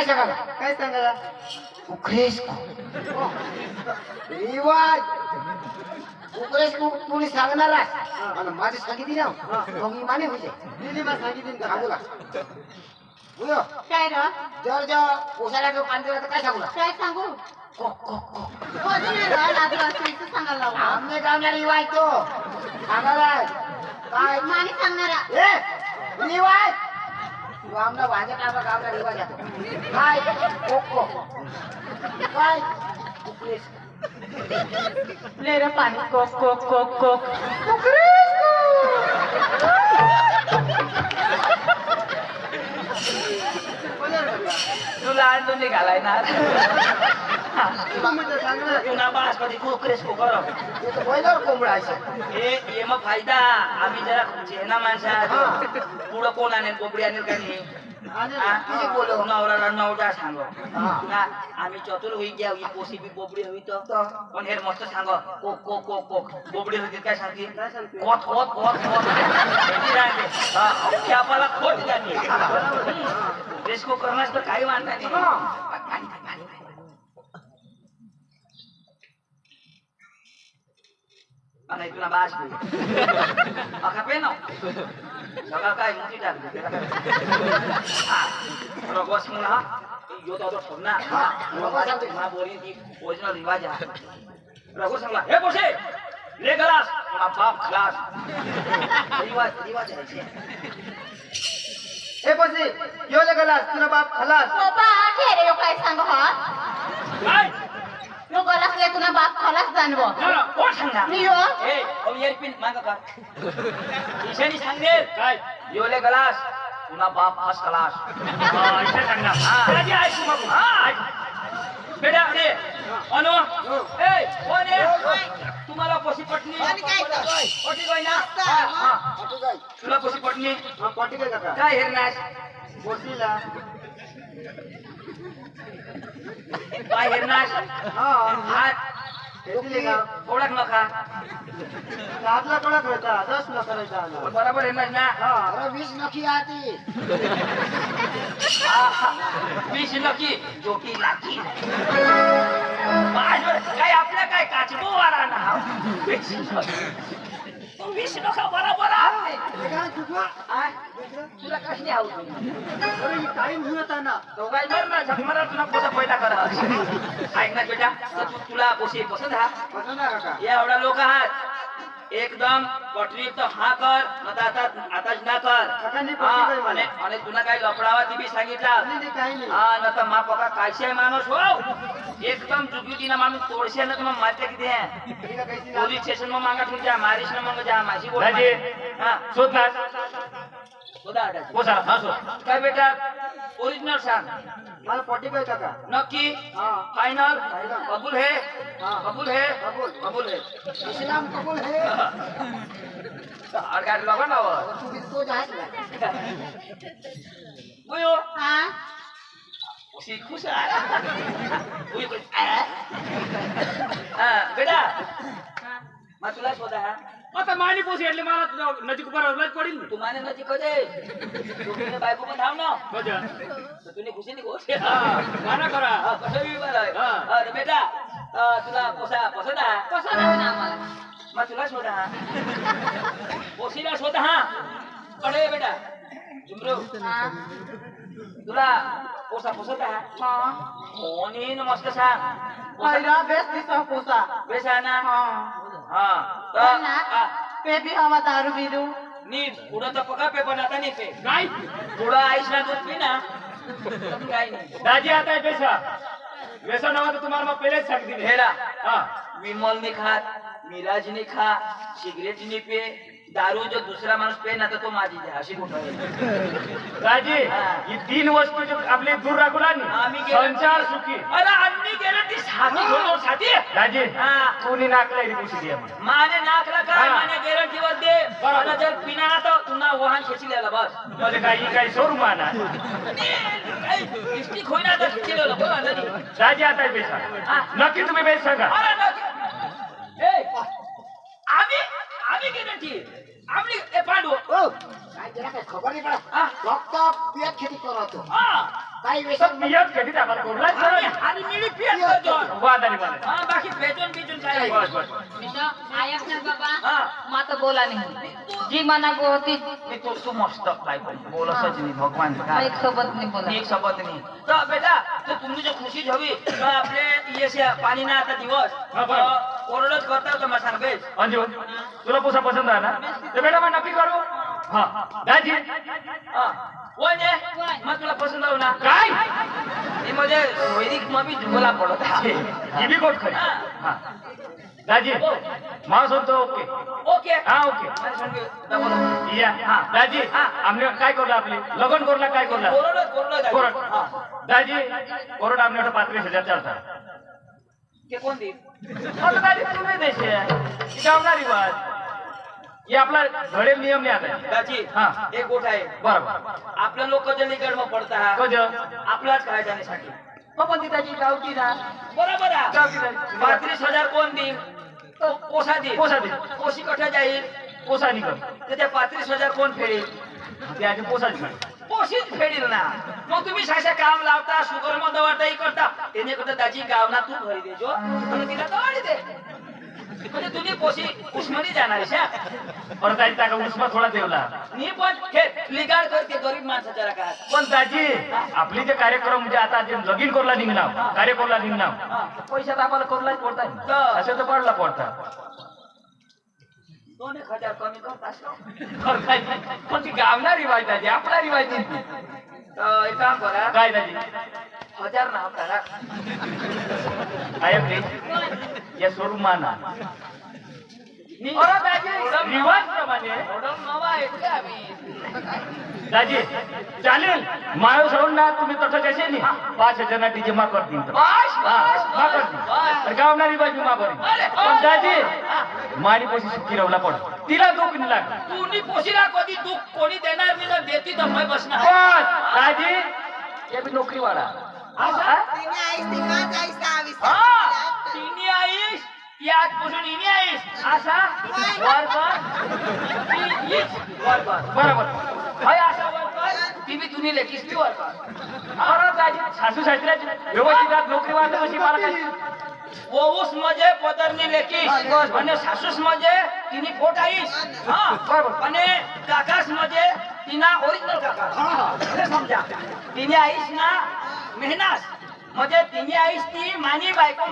सांगा काय सांगा उकरेस रिवाज उकरेस कोणी सांगणार आणि माझी सांगितली ना मग माने होते दिली मा सांगितली का सांगू का बुयो काय रे जर पोसाला जो पाणी दिला तर काय सांगू काय सांगू कोणी रे लागलं असेल तर सांगायला लावू. आमने गावला रिवाज तो सांगाला काय माने सांगणारा ए रिवाज तू आमना भाज्या कामा गावला रिवाज आहे काय कोको काय उकरेस ले रे पाणी कोक कोक कोक कोक तुला आणून निघालाय ना तुम्ही तर सांगणार तुला बास कधी कोकरेस कोकर ते तर पहिल्यावर कोंबडा आहे ये मग फायदा आम्ही जरा चेना माणसा पुढं कोण आणेल कोपडी आणेल का नाही किती बोलव? नवरा नवरा सांगो हा. आम्ही चतुर होई घ्या ही पोसी बी बोबडी होई तर पण हे मस्त सांगो कोक कोक कोक कोक बोबडी होती काय सांगते कोत कोत कोत कोत आपल्याला खोट जाते देश को करण्यास तर काही वाटत नाही आणि तुला बास पे ना सगळं काय मोठी टाकली रगोस मुला यो तो ठेवना मला बोली ती ओरिजिनल रिवाज आहे रगो सांगला हे बोसे ले गलास तुला बाप खलास रिवाज आहे हे पसी यो ले गलास तुला बाप खलास बाबा हे रे काय सांगू हा काय यो गलासले तुला बाप खलास जानवो ना कोण सांगणार मी यो ए ओ एअरपिन मागा का ईशानी सांगेल काय यो ले गलास तुला बाप आज खलास इथे सांगणार राजी आहे तू मग बेटा अरे अनु ए कोण आहे तुम्हाला पोशी पटनी पोटी गई ना तुला पोशी पटनी हा पाटी काय काका काय हेरनास बोटीला काय हेरनास हा हात घेतली का ओळख नका आतला कडा करता 10 न करायचा बरोबर हेरनास ना अरे 20 नखी आती वीस नक्की जोकी लाकी काय आपल्या काय काचबो वारा ना वीस नका बरोबर तुला कसली आऊ अरे ही टाइम होता ना दोघाई बरं ना झकमारा तुला पोसा पैदा करा ऐक ना बेटा तुला पोशी पसंत हा पसंत आहे काका एवढा लोक आहात एकदम पटरी तर हा कर आताच ना कर आणि तुला काही लपडावा ती बी सांगितला काही नाही हा न तर मा पका कायशे माणूस हो एकदम जुगुती ना माणूस तोडशे ना तुम्हाला मारते किती आहे पोलीस स्टेशन में मांगा तुमच्या मारिश ना मग जा माझी बोल हा शोध ना काय बेटा ओरिजिनल सांग मला पाटी काय काका नक्की हा फाइनल कबूल है हाँ। कबूल है कबूल है इस्लाम कबूल है और गाड़ी लगा ना तू भी तो जात ना वो हा उसी खुश है वो बेटा मैं तुला शोधा है आता मानी पोसी એટલે મારા નજીક ઉપર અવલાદ પડી ને तू माने नजीक हो जाए तूने बाइक को धाव ना મજા तो तूने खुशी नहीं हो માના કરા कसं बी बरं अरे बेटा तुला पोसा पसंत आहे पसंत आहे ना आम्हाला मैं तुला शोधा है पोसीला शोधा हा अरे बेटा जुमरो हा तुला पोसा पसंत आहे हा कोणी मस्त सांग पहिला बेस दिसो पोसा बेसा ना हा हा ना पेपी हवा दारू बिरू नी पुढं तर पका पे पण आता नाही पे काय पुढं आईस ना दूध पी ना काही नाही દાજી आता है पैसा वैसा ना हो तो तुम्हारा मैं पहले ही सांग दी हेरा हां विमल नहीं खा मिराज नहीं खा सिगरेट नहीं पे दारू जो दूसरा माणूस पे ना तो माझी आहे अशी कुठं दाजी ही तीन वस्तू जो आपले दूर राखूला नी आम्ही गेलो- संसार सुखी अरे आम्ही गेलो ती साथी घेऊन साथी दाजी हा कोणी नाकलाई पुसी दिया मला माने नाकला काय हा. माने गॅरंटी वर दे बरोबर. आणि जर पिना ना तर तुला वाहन खेचलेला बस म्हणजे काही शोरूम आणा लिस्टिक होईना तर खेचलेला बोला ना दाजी आता है पैसा हा. नक्की तुम्ही पैसा सांगा अरे ए आम्ही आम्ही गॅरंटी आम्ही ए पांडू ओ काय जरा काय खबर नाही पडत हा फक्त पेट खेती करतो हा काही तर व्यसन बियाच कधी टाकाल कोणला आणि मिळी पेट करतो वादानी मला हा बाकी पेटून बिटून काय नाही. बस बस ऐक ना बाबा हा माता बोला नाही जी मना को होती मी तू मस्त काय पण बोलसच नाही भगवान काय एक सोबत नाही बोला एक सोबत नाही तर बेटा तर तुम्ही जो खुशी हवी तर आपले येसे पाणी ना आता दिवस हा, बरोबर. कोरडच करता तर मला सांगेल अंजू तुला पुसा पसंत आहे ना तर बेटा मग नक्की करू हा दाजी हा कोण आहे मग तुला पसंत आहो ना काय हे म्हणजे वैदिक मग मी जुगला पडत आहे ही बी गोट खरी हा दाजी माणूस होतो ओके ओके हा ओके मला सांगे बोलो या हा दाजी आमने काय करलं आपले लगन करला काय करला कोरड कोरड दाजी कोरड आमने 35,000 चालतात ते कोण देईल आता दाजी तुम्ही देशे ही गावना रिवाज हे आपला घडेल नियम नाही आता दाजी हा. एक गोठ आहे बरोबर आपल्या लोक जलीकड मग पडता कज आपलाच काय जाण्यासाठी मग पण ती त्याची गावठी ना बरोबर आहे गावठी नाही. 35,000 कोण देईल पोसा देईल पोसा देईल. पोशी कठ्या जाईल पोसा निघल तर त्या 35,000 कोण फेडेल ते आधी पोसाच नाही पोशीच फेडेल ना मग तुम्ही साशा काम लावता शुगर मध्ये वाटाही करता त्याने करता त्याची गावना तू घरी देजो आणि तिला दवाडी दे म्हणजे तुम्ही पोशी उस्मानी जाणार आहे परत दाजी टाका उस्मा थोडा ठेवला मी पण लिगाड करते गरीब माणसाच्या राखात पण दाजी आपली जे कार्यक्रम म्हणजे आता जे लगीन करला निघणार कार्यक्रमला निघणार पैशात आम्हाला करलाच पडतात असं तर पडला पडतात 2,000 कमी करता करताय. पण ती गावना रिवाज दाजी आपला रिवाज नाही एक काम करा काय दाजी 1000 ना आपल्याला काय रे या स्वरूपाना अरे दाजी रिवाज प्रमाणे ऑर्डर नवा ऐकले आम्ही दाजी चालेल मायो सोडून ना तुम्ही तसं जसे नाही 5,000 ना टीचे मा करतील बस मा करतील तर गावना रिवाज मी मा करीन पण दाजी मारी पोशी सुखी रवला पड तिला दुःख नाही लागत तुम्ही पोशीला कधी दुःख कोणी देणार मी तर देती तर मैं बसणार बस दाजी हे बी नोकरी वाला तिन्ही आईस ती आजपासून इनी आईस असा वर्कर बरोबर हाय असा वर्कर ती बी तुम्ही लेखीस ती वर्कर अरे दाजी सासू सासऱ्याची व्यवस्थित नोकरी वाला कशी मला काय वोऊस म्हणजे पदरनी लेखीस आणि सासूस म्हणजे तिने पोट आईस हा बरोबर. आणि काकास म्हणजे तिना ओरिजिनल काका हे समजा तिने आईस ना मेहनास म्हणजे तिने आईस ती मानी बायको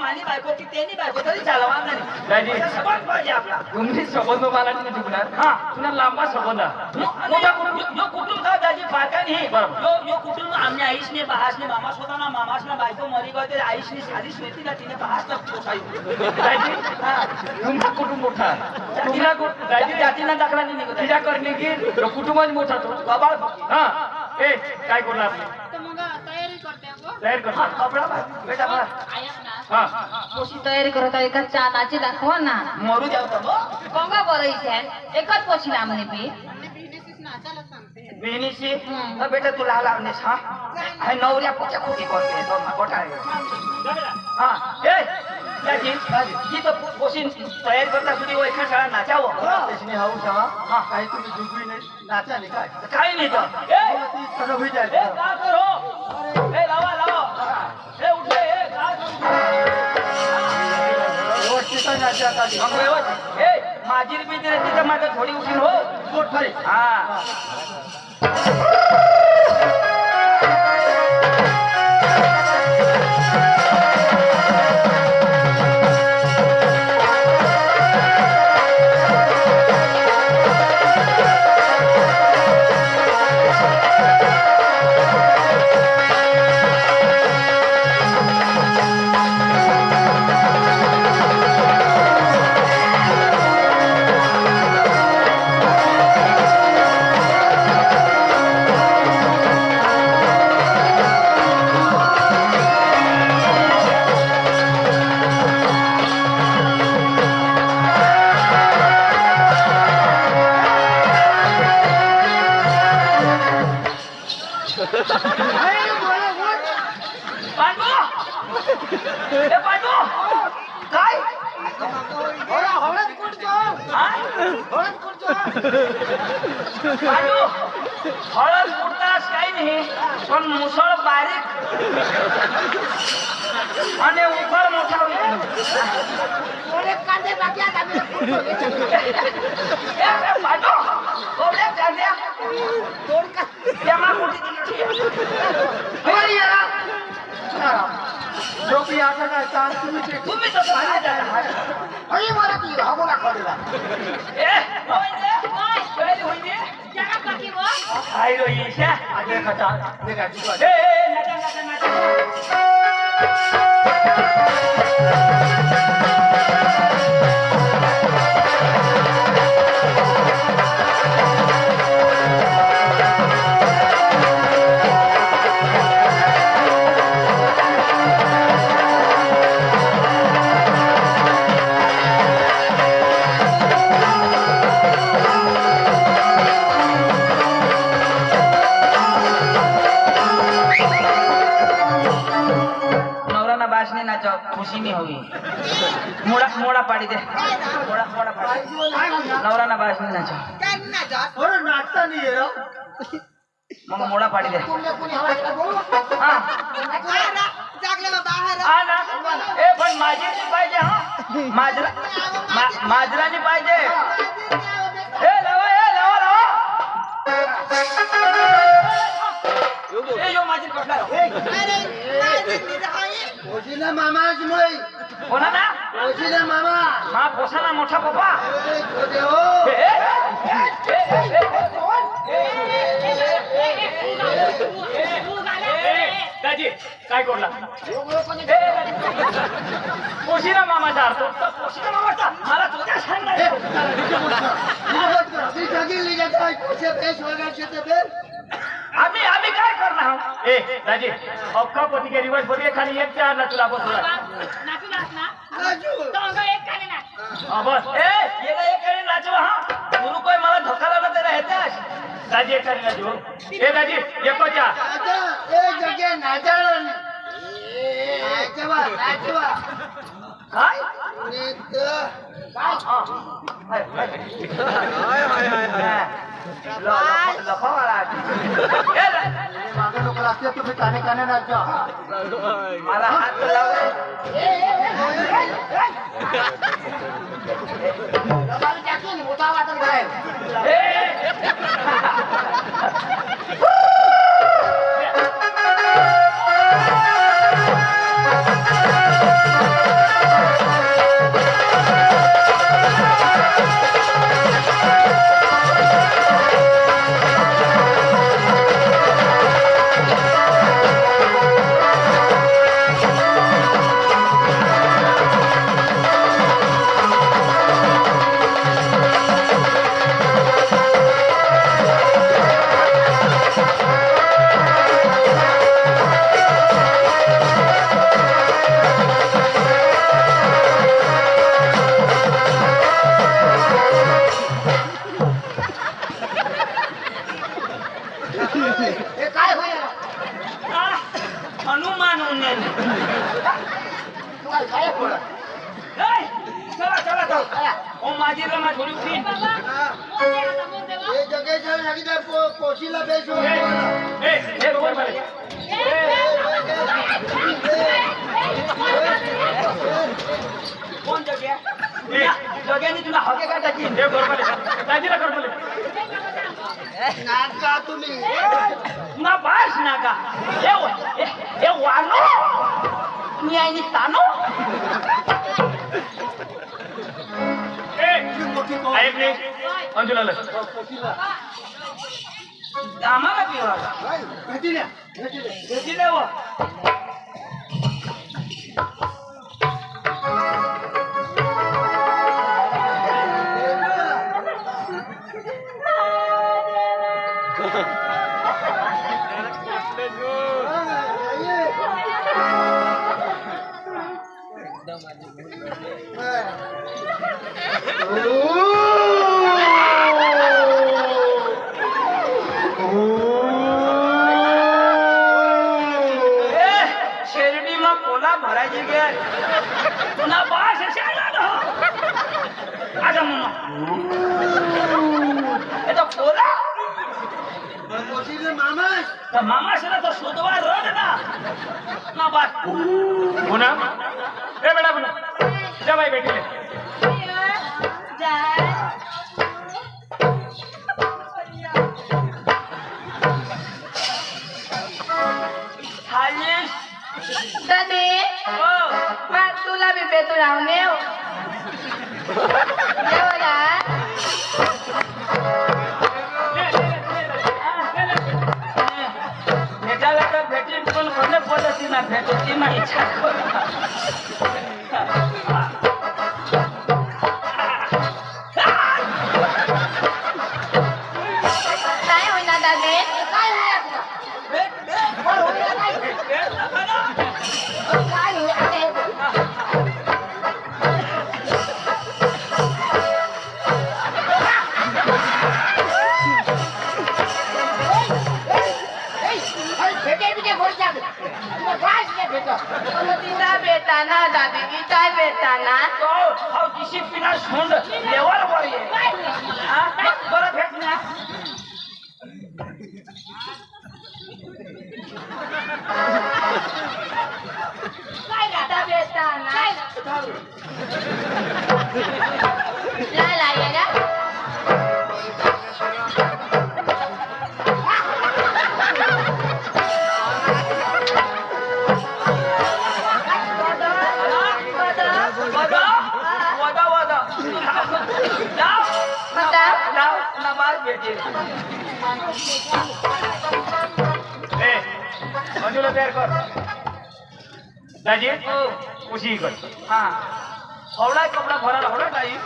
ती तेनी बायको तरी चालवा नाही दाजी सबंध पाहिजे आपला तुम्ही संबंध मला नाही चुकणार हा. तुला लांबा संबंध आहे. मोठा कुटुंब यो कुटुंब का दाजी बाका नाही बरोबर. यो कुटुंब आमने आईसने बहासने मामास होता ना मामासना बायको मरी गए आईसने सालीस होती ना तिने बहास तक पोसाई दाजी तुमचा कुटुंब मोठा आहे. तुमचा दाजी जातीना दाखला नाही निघत तिच्या करणे की तो कुटुंबाच मोठा तो कबाळ हा ए काय करणार आपली तर मग तयारी करते आपण तयार हा करतो कपडा बेटा बघा ऐक ना हा पोशी तयारी करत आहे का चानाची दाखवा ना मरू जाऊ तर कोंगा बोलायचे एकच पोशी ना म्हणे बी बहिणीशी बेटा तुला लावणेस हा हे नवऱ्या पोच्या खोटी करते तो कोठा हा ए त्याची ही तर पोशी तयार करता सुधी एका शाळा नाचावं त्याच्याने हाऊ ठेवा काही तुम्ही जुगवी नाही नाचा नाही काय काही नाही तर ए ती सगळं होई ए जाईल का करो ए लावा ए उठे ए का व्यवस्थित नाचा आता मग व्यवस्थित ए माझी बिजरे तिथं माझं थोडी उठीन हो पोट खरे हा पांडू ए पांडू काय हळद कुठं हा हळद कुठचं? बाजू हळद कुठतास काही नाही पण मुसळ बारीक आणि उफळ मोठा होईल. थोडे कांदे बाकी आहेत, आम्ही कुठचं? बाजू थोड्या कांद्या दोन का? तेव्हा मोठी दिली. हळद या. झोपी आता काय चाल तुम्ही ते तुम्ही तसं पाहिजे हळी मला ती हागू दाखवलेला. काय रो येशा आगे खचा ते काय तुझं नाचा नाचा नाचा नवरा बास नहीं नाचो खुशी नहीं होगी मोड़ा मोड़ा पाड़ी दे मोड़ा मोड़ा पाड़ी नवरा ना बास नहीं नाचो काय नाही नाचत? अरे नाचता नाही रे मग मोड़ा पाड़ी दे तुमने कोणी हवा दिला बोलू? हाँ बाहेर आ, जागले बा, बाहेर आ. आ ना ए पण माझी नाही पाहिजे हा माजरा माजरा नाही पाहिजे ए लावा लावा ए यो माझी कटला अरे, माझी निराई. ओजीला मामाच नाही कोणा ना ओजीला मामा मा पोसाना मोठा पप्पा अरे खोदे हो दाजी काय कोणला पोशिना मामाचा अर्थ पोशिना मामाचा मला तुझ्या सांगणार ती जगेली जाता कसे पेश वगैरे ते बेल आम्ही काय करणार आहोत? ए दाजी अख्खा पती के रिवर्स पती खाली एक चार ना तुला बसला बस ए येला एक काही नाचवा हा गुरु कोई मला धोका लागला तर हेतास दाजी एक खाली नाचू ए दाजी एको चा आता ए जगे नाचाळण ए नाचवा नाचवा काय नीत लखवाला मागे लोक लागते तुम्ही काने काने नाचा मला हात लावले बाबा टाकून मोठा वाटत बाहेर. हे काय होईल? हनुमान उन्नयन तुम्हाला काय बोला? चला चला चला ओ माझी रमा थोडी उठी ए जगे जल लगी कोशीला पेश ए वर पाले कोण जग्या जग्याने तुला हगे का टाकी ए वर पाले दाजीला कर बोले नाचा तुम्ही ना बास ना का ए वानो मी आईनी तानो ए ऐक रे अंजुला आम्हाला पिवा भेटी द्या भेटी देव शेरडी मग कोला भरायची गे पुन्हा बास अशा आता मम्मा तर मामाशीला तर शोधवा रड ना बात पुन्हा ए बेटा पुन्हा जा बाई भेटले जाय खालीस दादी हो मग तुला बी पेतू राहून येऊ येवला भेटायला तर भेटेल पण कोणत्या पद्धतीनं भेटते नाही इच्छा काय होईना दादी काय होईल तुला? बरं होईल काय? काय होईल आता? भेटे बिटे बोल जा तुला काय शिकाय भेटलं तिला भेटाना दादी की काय भेटाना तो हाव डिसिप्लिन सोंड लेवल वर ये हा बरं भेट ना काय आता भेटाना ला ये ना वदा वदा जाओ जाओ ना बात भेटेल ए मंजूला तयार कर दाजी उशी कर हा हवडा कपडा भरायला हवडा ताई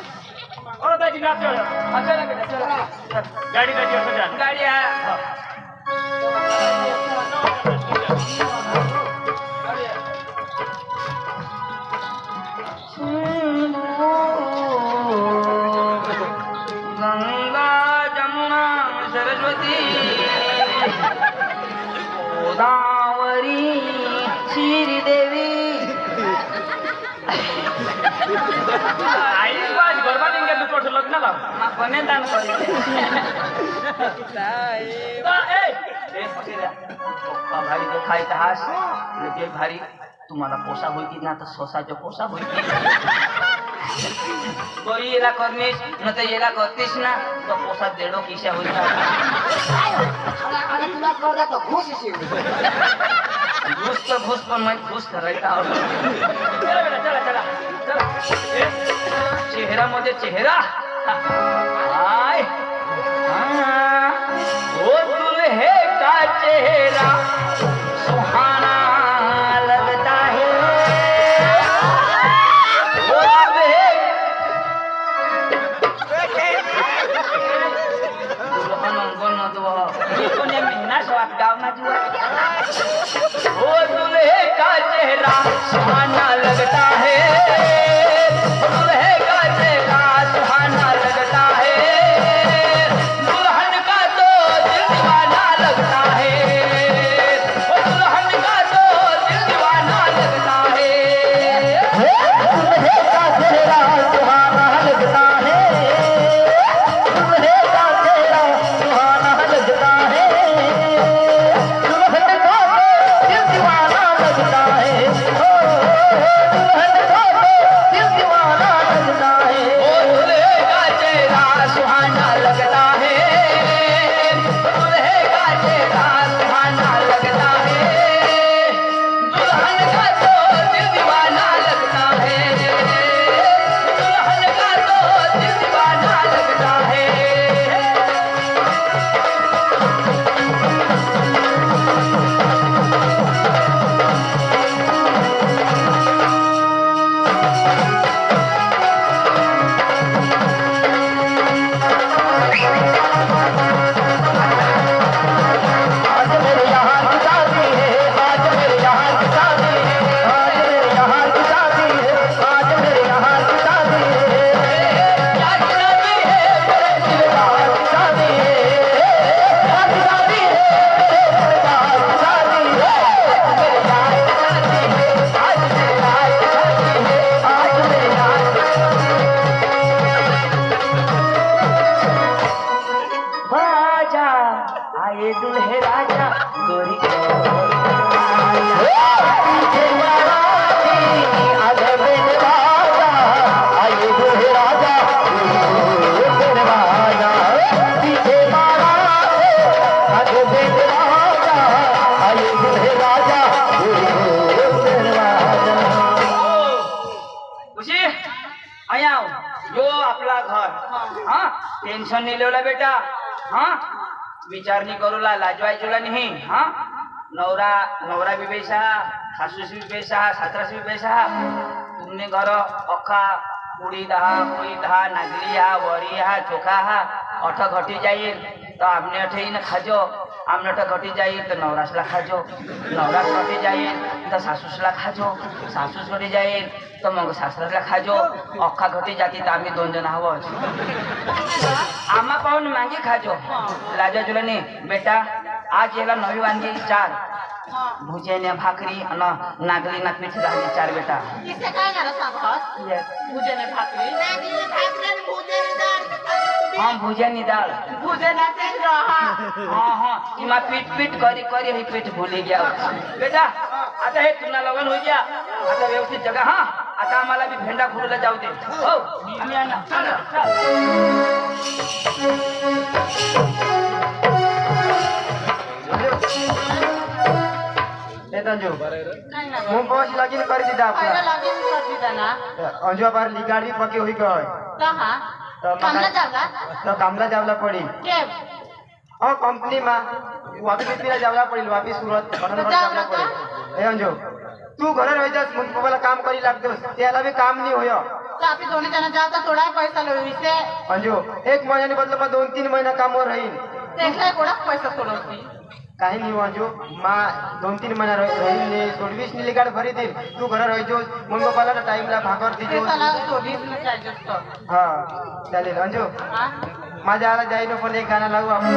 और दाजी नाच चला बेटा चला गाडी दाजी असं जा गाडी आहे गंगा जमुना सरस्वती गोदावरी श्रीदेवी आई पास गरबा दिन के तो लग्न लाव मा कोणे दान करी भारी तो खायचा हास जे भारी तुम्हाला पोसा होईल ना तर स्वसाच्या पोसा होईल तोरी येला करनीस न तर येला करतीस ना तो पोसा देडो किशा होईल आणि तुला कर्जा तर घुस येशील घुस पण मग घुस करायचा चला बेटा चला चला चला चेहऱ्यामध्ये चेहरा हाय ओ दुल्हे का चेहरा सुहाना लगता है ओ दुल्हे दुल्हन अंगन दो कोने महीना स्वाद गावना जुआ ओ दुल्हे का चेहरा सुहाना लगता है दुल्हे का चेहरा सुहाना लगता है दुल्हन का तो दिल दीवाना लगता है ओ दुल्हन का तो दिल दीवाना लगता है दुल्हे का चेहरा सुहाना लगता है दुल्हे का चेहरा सुहाना लगता है दुल्हन का तो दिल दीवाना लगता है ओ दुल्हन का तो दिल दीवाना लगता है आए दुल्हे राजा गोरी को खुशी आया यो आपला घर हा टेन्शन नाही लेवला बेटा हा विचार नाही करूला लाजवायचोला नाही हा नवरा नवरा बी पैसा सासूस बी पैसा सासरास बी पैसा तुमने घर अखा पुडी दहा नागली हा वरी हा चोखा हा अठ घटी जाईल तो आमने अठे न खाजो आमने अठ घटी जाईल तो नवरासला खाजो नवरास घटी जाईल तो सासूसला खाजो सासूस घटी जाईल तो मग सासरासला खाजो अख्खा घटी जाती तर आम्ही 2 जण हवं आम्हा पाहून मागे खाजो लाजा तुला नाही बेटा आज याला नवी वांगी 4 भुजेने भाकरी आणि नागली ना पीठ झाली 4 बेटा इथे काय झालं सांगत भुजेने भाकरी नागली भाकरी आणि भुजेने डाळ हा भुजेनी डाळ भुजेला ते रहा हा इमा पीठ करी ही पीठ भुली गया बेटा आता हे तुला लग्न होई गया आता व्यवस्थित जगा हा आता आम्हाला बी भेंडा खुडूला जाऊ दे हो आम्ही नेतांजो नाही ना मुंह पहुंच लगिन कर दीदा पहिला अपना लागेल कर दिदा ना अंजो बार लिगाड़ी पके हुई गय कहा कामला जावला तो कामला जावला पड़ी केव और कंपनी में वापिस पीला जावला पड़ी वापिस सूरत बनन जावला पड़ी ए अंजो तू घर रह जास मुंह वाला काम करी लागतो त्याला भी काम नहीं होयो तो आपण दोन्ही जण जाता थोडा पैसा लोविसे अंजो 1 महीने बदले में 2-3 महीना काम और रही देखलाय कोणा पैसा सोडवती काही नहीं अंजो माँ 2-3 महीना रही ने 24 नी लिगाड़ भरी दी तू घर रह जो मुंह वाला टाइम ला भाकर दी जो पैसाला सोडीस न चार्ज असतो हां चालेल अंजो हा माझ्या आला जाईन पण एक गाणं लावू आपण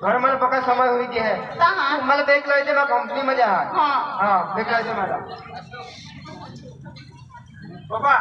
घर मला बघा समय हुई दी है कहा मला देख लो मैं कंपनी में जा हाँ हाँ देख लो मला बाबा